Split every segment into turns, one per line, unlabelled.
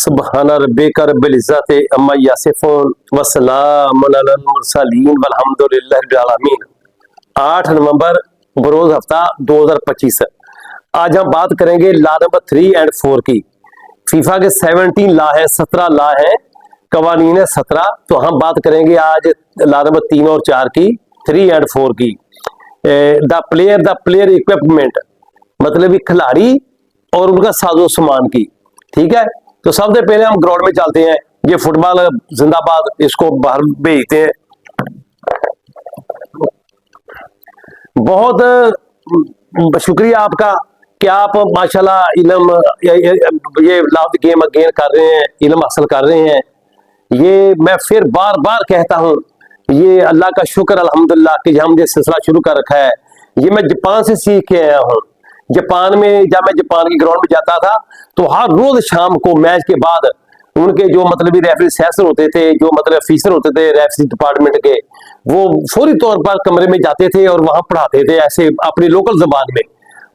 सुब्हाना रब्बिका रब्बिल इज्जति अम्मा यासिफून व सलामुन अलल मुरसलीन वल्हम्दुलिल्लाहि रब्बिल आलमीन। 8 नवंबर बरोज हफ्ता 2025। आज हम बात करेंगे लॉ नंबर 3 और 4 की। फीफा के 17 लॉ है, 17 लॉ है, कवानीन है 17। तो हम बात करेंगे आज लॉ नंबर 3 और 4 की, 3 और 4 की। द प्लेयर इक्विपमेंट मतलब खिलाड़ी और उनका साजो सामान की। ठीक है, तो सबसे पहले हम ग्राउंड में चलते हैं। ये फुटबॉल जिंदाबाद, इसको बाहर भेजते हैं। बहुत शुक्रिया आपका कि आप माशाल्लाह इल्म ये लव गेम अगेन कर रहे हैं, इल्म हासिल कर रहे हैं। ये मैं फिर बार बार कहता हूँ, ये अल्लाह का शुक्र अल्हम्दुलिल्लाह कि हमने सिलसिला शुरू कर रखा है। ये मैं जापान से सीख के आया हूँ। जापान में जब मैं जापान की ग्राउंड में जाता था तो हर रोज शाम को मैच के बाद उनके जो मतलब रेफरी सेशन होते थे, जो मतलब ऑफिसर होते थे रेफरी डिपार्टमेंट के, वो फौरी तौर पर कमरे में जाते थे और वहां पढ़ाते थे ऐसे अपनी लोकल जबान में।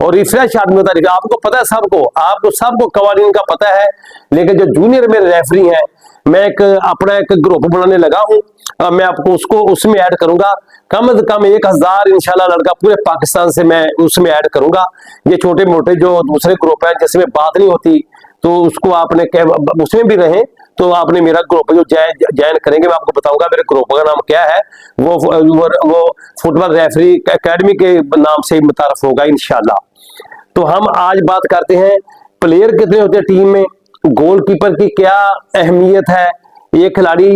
और रिफ्रेश आदमी होता है। आपको पता है, आपको सबको कवानीन का पता है, लेकिन जो जूनियर मेरे रेफरी हैं, मैं अपना एक ग्रुप बनाने लगा हूँ। मैं आपको उसमें ऐड करूंगा। कम से कम 1000 इंशाल्लाह लड़का पूरे पाकिस्तान से मैं उसमें ऐड करूंगा। ये छोटे मोटे जो दूसरे ग्रुप हैं जिसमें बात नहीं होती, तो उसको आपने उसमें भी रहे तो आपने मेरा ग्रुप जो ज्वाइन करेंगे, मैं आपको बताऊंगा मेरे ग्रुप का नाम क्या है। वो फुटबॉल रेफरी एकेडमी के नाम से मुतारफ होगा इंशाल्लाह। तो हम आज बात करते हैं प्लेयर कितने होते हैं टीम में, गोलकीपर की क्या अहमियत है। ये खिलाड़ी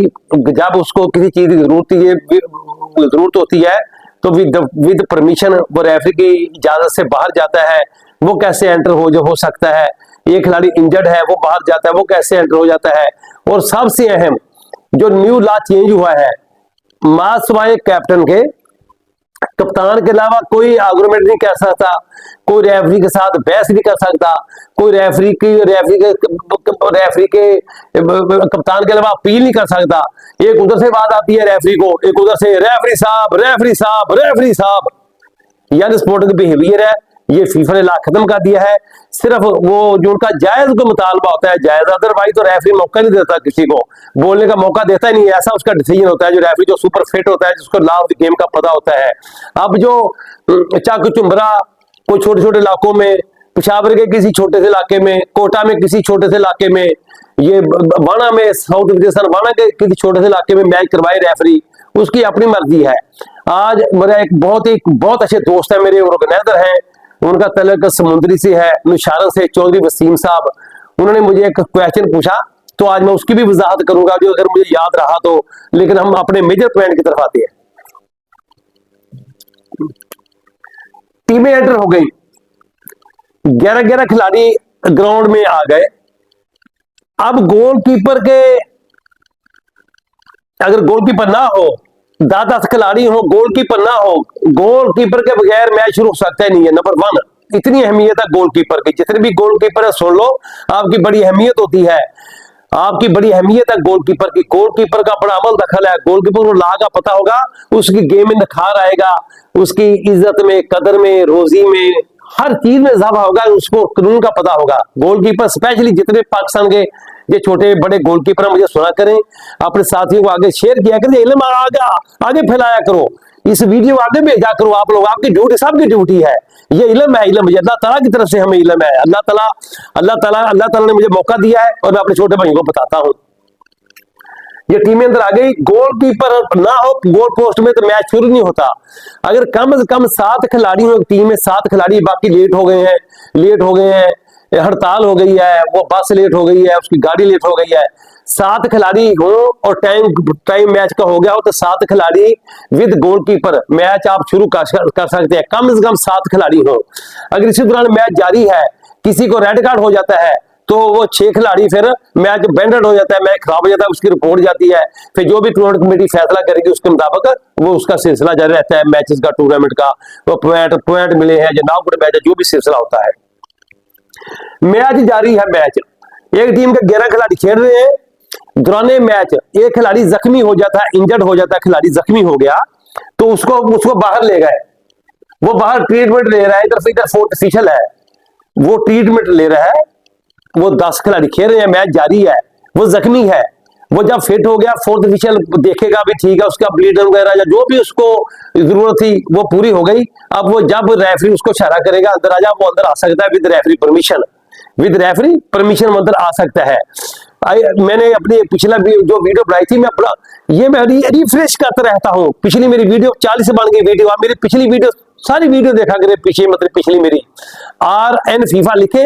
जब उसको किसी चीज की जरूरत होती है तो विद परमिशन वो रेफरी की इजाजत से बाहर जाता है, वो कैसे एंटर हो सकता है। ये खिलाड़ी इंजर्ड है, वो बाहर जाता है, वो कैसे एंटर हो जाता है। और सबसे अहम जो न्यू लॉ चेंज हुआ है, मासवाए कैप्टन के, कप्तान के अलावा कोई आर्गुमेंट नहीं कर सकता, कोई रेफरी के साथ बहस नहीं कर सकता, कोई रेफरी के कप्तान के अलावा अपील नहीं कर सकता। एक उधर से बात आती है रेफरी को, एक उधर से रेफरी साहब रेफरी साहब रेफरी साहब। यानी स्पोर्टिंग बिहेवियर है, ये फीफा ने ला खत्म कर दिया है। सिर्फ वो जो उनका जायज को मुतालबा होता है जायज, अदरवाइज तो रेफरी मौका नहीं देता, किसी को बोलने का मौका देता ही नहीं है। ऐसा उसका डिसीजन होता है। जो रेफरी जो सुपर फिट होता है, जिसको लॉ ऑफ द गेम का पता होता है। अब जो चक चुंबरा कोई छोटे छोटे इलाकों में, पिशावर के किसी छोटे से इलाके में, कोटा में किसी छोटे से इलाके में, ये वाणा में साउथ विदेशन वाणा के किसी छोटे से इलाके में मैच करवाए रेफरी, उसकी अपनी मर्जी है। आज मेरा एक बहुत अच्छे दोस्त है, मेरे ऑर्गेनाइजर हैं, उनका तलक समुद्री से है, निशारन से, चौधरी वसीम साहब। उन्होंने मुझे एक क्वेश्चन पूछा, तो आज मैं उसकी भी वजाहत करूंगा जो अगर मुझे याद रहा तो। लेकिन हम अपने मेजर पॉइंट की तरफ आते हैं। टीमें एंटर हो गई, 11 खिलाड़ी ग्राउंड में आ गए। अब गोलकीपर के, अगर गोलकीपर ना हो, 10 खिलाड़ी हो, गोलकीपर ना हो, गोलकीपर के बगैर मैच शुरू हो सकता ही नहीं है। नंबर 1, इतनी अहमियत है गोलकीपर की। जितने भी गोलकीपर है सुन लो, आपकी बड़ी अहमियत होती है, आपकी बड़ी अहमियत है गोलकीपर की। गोलकीपर का बड़ा अमल दखल है। गोलकीपर को ला का पता होगा, उसकी गेम में निखार आएगा, उसकी इज्जत में, कदर में, रोजी में, हर चीज में इजाफा होगा, उसको कानून का पता होगा। गोलकीपर स्पेशली जितने पाकिस्तान के ये छोटे बड़े गोलकीपर मुझे सुना करें, अपने साथियों को आगे शेयर किया करें, इल्म आगे फैलाया करो, इस वीडियो आगे भेजा करो। आप लोग, आपकी ड्यूटी, सबकी ड्यूटी है। ये इल्म है, इल्म अल्लाह ताला की तरफ से हमें इल्म है। अल्लाह ताला ने मुझे मौका दिया है और मैं अपने छोटे भाइयों को बताता हूं। ये टीमें अंदर आ गई, गोलकीपर ना हो गोल पोस्ट में तो मैच शुरू नहीं होता। अगर कम से कम 7 खिलाड़ी हो टीम में, 7 खिलाड़ी बाकी लेट हो गए हैं, हड़ताल हो गई है, वो बस लेट हो गई है, उसकी गाड़ी लेट हो गई है, 7 खिलाड़ी हो और टाइम मैच का हो गया हो, तो 7 खिलाड़ी विद गोलकीपर मैच आप शुरू कर सकते हैं। कम से कम 7 खिलाड़ी हो। अगर इसी दौरान मैच जारी है, किसी को रेड कार्ड हो जाता है, तो वो 6 खिलाड़ी फिर मैच बैंडेड हो जाता है, मैच खराब हो जाता है, उसकी रिपोर्ट जाती है। फिर जो भी टूर्नामेंट कमेटी फैसला करेगी उसके मुताबिक वो उसका सिलसिला जारी रहता है मैचेस का, टूर्नामेंट का। वो पॉइंट मिले हैं, जो नाउट मैच है, जो भी सिलसिला होता है, मैच जारी है। मैच एक टीम के 11 खिलाड़ी खेल रहे हैं। दौरान मैच एक खिलाड़ी जख्मी हो जाता है, इंजर्ड हो जाता है, खिलाड़ी जख्मी हो गया तो उसको बाहर ले गए। वो बाहर ट्रीटमेंट ले रहा है, इधर फोर्ट ऑफिशियल है, वो ट्रीटमेंट ले रहा है। वो 10 खिलाड़ी खेल रहे हैं, मैच जारी है, वो जख्मी है, वो जब फिट हो गया फोर्थ ऑफिशियल देखेगा भी ठीक है, उसका ब्लीडर वगैरह या जो भी उसको जरूरत थी वो पूरी हो गई। अब वो जब रेफरी उसको इशारा करेगा अंदर आ जा, वो अंदर आ सकता है with referee permission, with referee permission वो अंदर आ सकता है। मैंने अपनी पिछला जो वीडियो बनाई थी, मैं रिफ्रेश करता रहता हूँ, पिछली मेरी वीडियो 40 बन गई वीडियो, आप मेरी पिछली वीडियो सारी वीडियो देखा करें, पीछे मतलब पिछली मेरी RN FIFA लिखे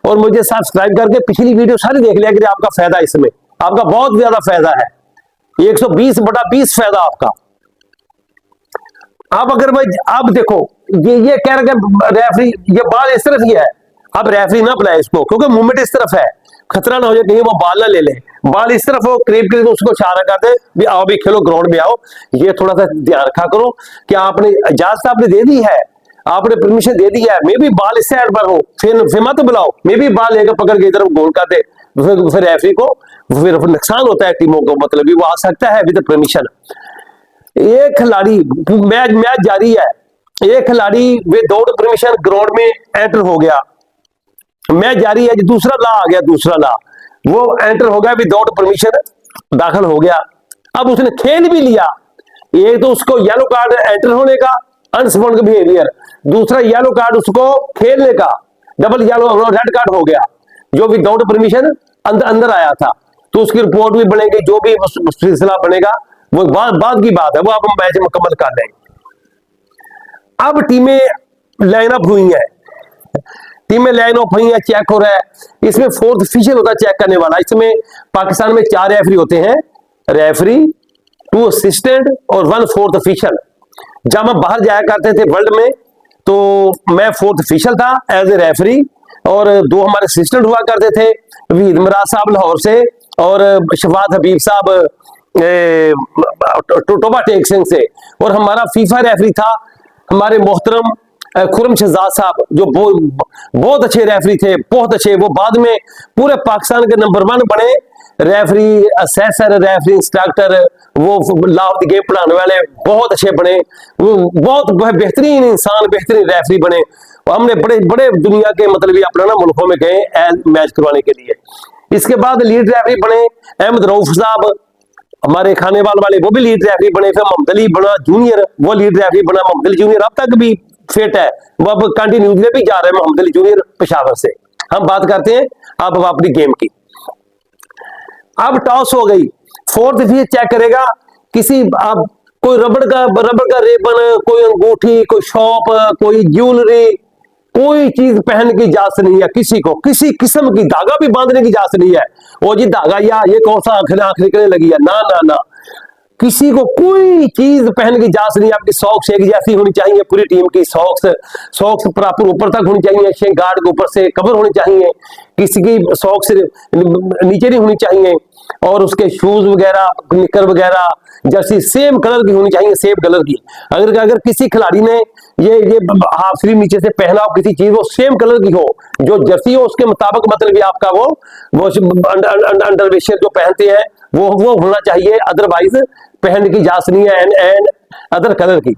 और मुझे सब्सक्राइब करके पिछली वीडियो सारी देख लिया करें, आपका फायदा इसमें, आपका बहुत ज्यादा फायदा है, 120/20 फायदा आपका। आप अगर भाई आप देखो ये कह रहे रेफरी ये बाल इस तरफ ही है, अब रेफरी ना बुलाए इसको क्योंकि मूवमेंट इस तरफ है, खतरा ना हो जाए कहीं वो बाल ना ले ले, बाल इस तरफ हो करीब करीब उसको इशारा कर दे भी आओ भी खेलो ग्राउंड में आओ। ये थोड़ा सा ध्यान रखा करो कि आपने इजाजत आपने दे दी है, आपने परमिशन दे दी है, मे भी बाल इस साइड पर हो, फिर मत बुलाओ, मे भी बाल लेकर पकड़ के इधर गोल कर दे, फिर रेफरी को फिर नुकसान होता है टीमों को, मतलब वो आ सकता है विद परमिशन। एक खिलाड़ी मैच जारी है, एक खिलाड़ी विदाउट परमिशन ग्राउंड में एंटर हो गया, मैच जारी है, दूसरा ला आ गया, दूसरा ला वो एंटर हो गया विदाउट परमिशन, दाखिल हो गया, अब उसने खेल भी लिया, एक तो उसको येलो कार्ड एंटर होने का अनस्पोर्टिव बिहेवियर, दूसरा येलो कार्ड उसको खेलने का, डबल येलो रेड कार्ड हो गया, जो विदाउट परमिशन अंदर आया था, तो उसकी रिपोर्ट भी बनेगी, जो भी सिलसिला बनेगा वो बाद की बात है, वो आप मैच मुकम्मल कर देंगे। अब टीमें लाइन अप हुई है, टीमें लाइन अप हुई है, चेक हो रहा है, इसमें फोर्थ ऑफिशियल होता है चेक करने वाला। इसमें पाकिस्तान में 4 रेफरी होते हैं, रेफरी, 2 असिस्टेंट और 1 फोर्थ ऑफिशियल। जब हम बाहर जाया करते थे वर्ल्ड में तो मैं फोर्थ ऑफिशियल था एज ए रेफरी, और 2 हमारे असिस्टेंट हुआ करते थे, वहीद मराज साहब लाहौर से और शफात हबीब साहब टोबा टेक सिंह से, और हमारा फीफा रेफरी था हमारे मोहतरम खुरम शहजाद साहब, जो बहुत अच्छे रेफरी थे, बहुत अच्छे, वो बाद में पूरे पाकिस्तान के नंबर 1 बने रेफरी, असेसर, रेफरी इंस्ट्रक्टर, वो लॉ ऑफ द गेम पढ़ाने वाले बहुत अच्छे बने, वो बहुत बेहतरीन इंसान, बेहतरीन रेफरी बने। हमने बड़े बड़े दुनिया के मतलब अपना ना मुल्कों में गए मैच करवाने के लिए। इसके बाद लीड रेफरी बने अहमद रऊफ साहब, हमारे खानेवाल वाले, वो भी लीड रेफरी बने। फिर मोहम्मद अली बना जूनियर, वो लीड रेफरी बना, मोहम्मद अली जूनियर अब तक भी फिट है, वो अब कंटिन्यूसली भी जा रहे हैं, मोहम्मद अली जूनियर पेशावर से। हम बात करते हैं अब अपनी गेम की। अब टॉस हो गई, फोर्थ ऑफिशियल चेक करेगा किसी, अब कोई रबड़ का रेबन, कोई अंगूठी, कोई शॉप, कोई ज्वेलरी, कोई चीज पहन की इजाजत नहीं है किसी को, किसी किस्म की धागा भी बांधने की इजाजत नहीं है। वो जी धागा या ये कौन सा आंख निकलने लगी है, ना ना ना, किसी को कोई चीज पहन की इजाजत नहीं। आपकी सॉक्स एक जैसी होनी चाहिए, पूरी टीम की सॉक्स प्रॉपर ऊपर तक होनी चाहिए, शें गार्ड के ऊपर से कवर होनी चाहिए, किसी की सॉक्स नीचे नहीं होनी चाहिए, और उसके शूज वगैरह, निकर वगैरह, जर्सी सेम कलर की होनी चाहिए, सेम कलर की। अगर किसी खिलाड़ी ने ये हाफ स्लीव नीचे से पहना हो किसी चीज, वो सेम कलर की हो, जो जर्सी हो उसके मुताबिक, मतलब आपका वो अंडरवेयर जो पहनते हैं वो होना चाहिए, अदरवाइज पहनने की इजाजत नहीं है एंड अदर कलर की।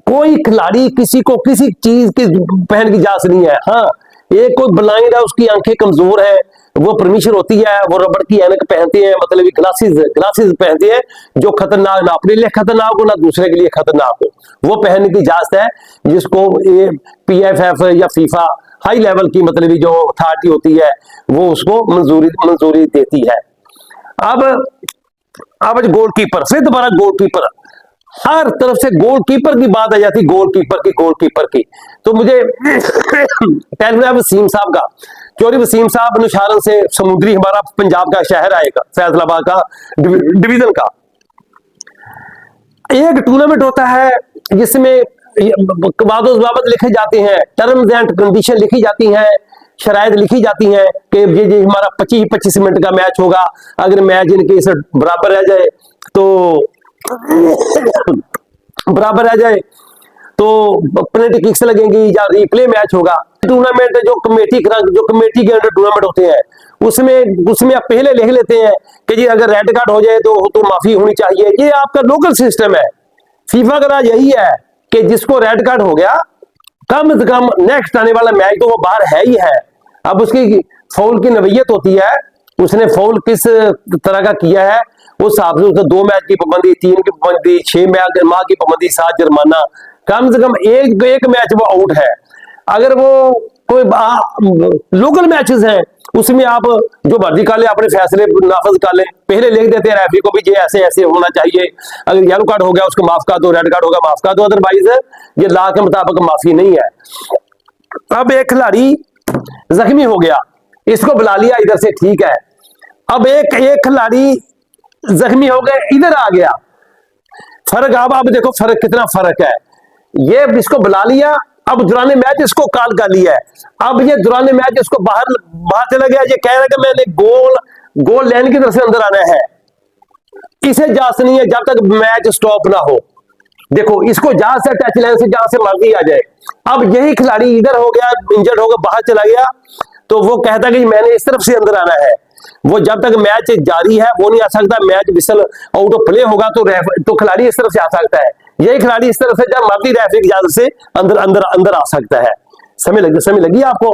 कोई खिलाड़ी किसी को किसी चीज की पहन की इजाजत नहीं है। हाँ, एक कोई ब्लाइंड है, उसकी आंखें कमजोर है, वो परमिशन होती है, वो रबड़ की ऐनक पहनते हैं, मतलब ग्लासेस पहनते हैं, जो खतरनाक ना अपने लिए खतरनाक हो ना दूसरे के लिए खतरनाक हो, वो पहनने की इजाजत है, जिसको ये PFF या फीफा हाई लेवल की मतलब जो अथॉरिटी होती है वो उसको मंजूरी देती है। अब गोलकीपर, फिर दोबारा गोलकीपर, हर तरफ से गोलकीपर की बात आ जाती, गोलकीपर की। तो मुझे टेलीग्राम वसीम साहब का, चौधरी वसीम साहब नुशारन से, समुद्री हमारा पंजाब का शहर आएगा, फैसलाबाद का डिवीजन का, एक टूर्नामेंट होता है जिसमें वादों लिखे जाते हैं, टर्म्स एंड कंडीशन लिखी जाती हैं, शराइत लिखी जाती हैं कि ये हमारा 25 मिनट का मैच होगा, अगर मैच इनके इस बराबर रह जाए तो पेनल्टी किक्स लगेंगी या रिप्ले मैच होगा। टूर्नामेंट जो कमेटी के अंडर टूर्नामेंट होते हैं उसमें आप पहले लिख लेते हैं कि जी अगर रेड कार्ड हो जाए तो माफी होनी चाहिए। ये आपका लोकल सिस्टम है। फीफा का राज यही है कि जिसको रेड कार्ड हो गया कम से कम नेक्स्ट आने वाला मैच तो वो बाहर है ही है। अब उसकी फाउल की नवीयत होती है, उसने फाउल किस तरह का किया है उस हिसाब से उसने 2 मैच की पाबंदी, 3 की पाबंदी, 6 माह की पाबंदी, 7 जुर्माना, कम से कम एक मैच वो आउट है। अगर वो कोई लोकल मैचेस हैं उसमें आप जो मर्जी कर ले, अपने फैसले नाफज कर ले, पहले लिख देते हैं रेफरी को भी ये ऐसे ऐसे होना चाहिए, अगर येलो कार्ड हो गया उसको माफ कर दो, रेड कार्ड होगा माफ कर दो, अदरवाइज ये लॉ के मुताबिक माफी नहीं है। अब एक खिलाड़ी जख्मी हो गया, इसको बुला लिया इधर से, ठीक है। अब एक खिलाड़ी जख्मी हो गया, इधर आ गया, फर्क अब देखो फर्क कितना फर्क है। ये इसको बुला लिया, अब दुराने मैच इसको कॉल कर लिया है, अब ये दुराने मैच इसको बाहर चला गया, ये कह रहा है कि मैंने गोल लाइन की तरफ से अंदर आना है, इसे इजाजत नहीं है जब तक मैच स्टॉप ना हो। देखो इसको जहां से टच लाइन से जहां से मर्जी आ जाए। अब यही खिलाड़ी इधर हो गया, इंजर्ड होकर बाहर चला गया, तो वो कहता है कि मैंने इस तरफ से अंदर आना है, वो जब तक मैच जारी है वो नहीं आ सकता। Match whistle out of play होगा तो खिलाड़ी इस तरफ से आ सकता है, यही खिलाड़ी इस तरफ से जब मर्जी रेफरी की इजाजत से अंदर अंदर अंदर आ सकता है। समय लगी आपको।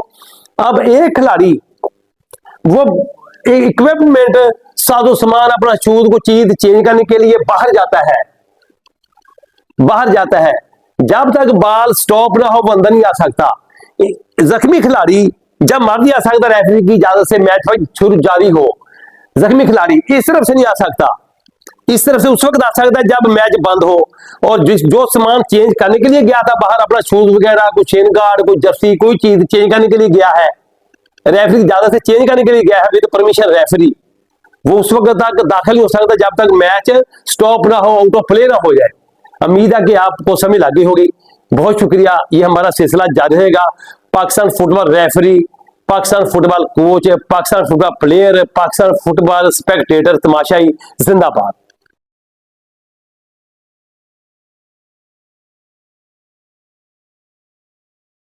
अब एक खिलाड़ी वो इक्विपमेंट साजो सामान अपना शूज को चीज चेंज करने के लिए बाहर जाता है, जब तक बॉल स्टॉप ना हो वो अंदर नहीं आ सकता। जख्मी खिलाड़ी जब मर्जी आ सकता रेफरी की इजाजत से, मैच शुरू जारी हो, जख्मी खिलाड़ी इस तरफ से नहीं आ सकता, इस तरफ से उस वक्त आ सकता है जब मैच बंद हो, और जो सामान चेंज करने के लिए गया था बाहर, अपना शूज वगैरह, कोई चेन गार्ड, कोई जर्सी, कोई चीज चेंज करने के लिए गया है, रेफरी की इजाजत से चेंज करने के लिए गया है विद परमिशन रेफरी, वो उस वक्त तक दाखिल नहीं हो सकता जब तक मैच स्टॉप ना हो, आउट ऑफ प्ले ना हो जाए। उम्मीद है कि आपको समझ लगी होगी। बहुत शुक्रिया, ये हमारा सिलसिला जारी रहेगा। Pakistan football referee, Pakistan football coach, Pakistan football player, Pakistan football spectator, तमाशाई जिंदाबाद।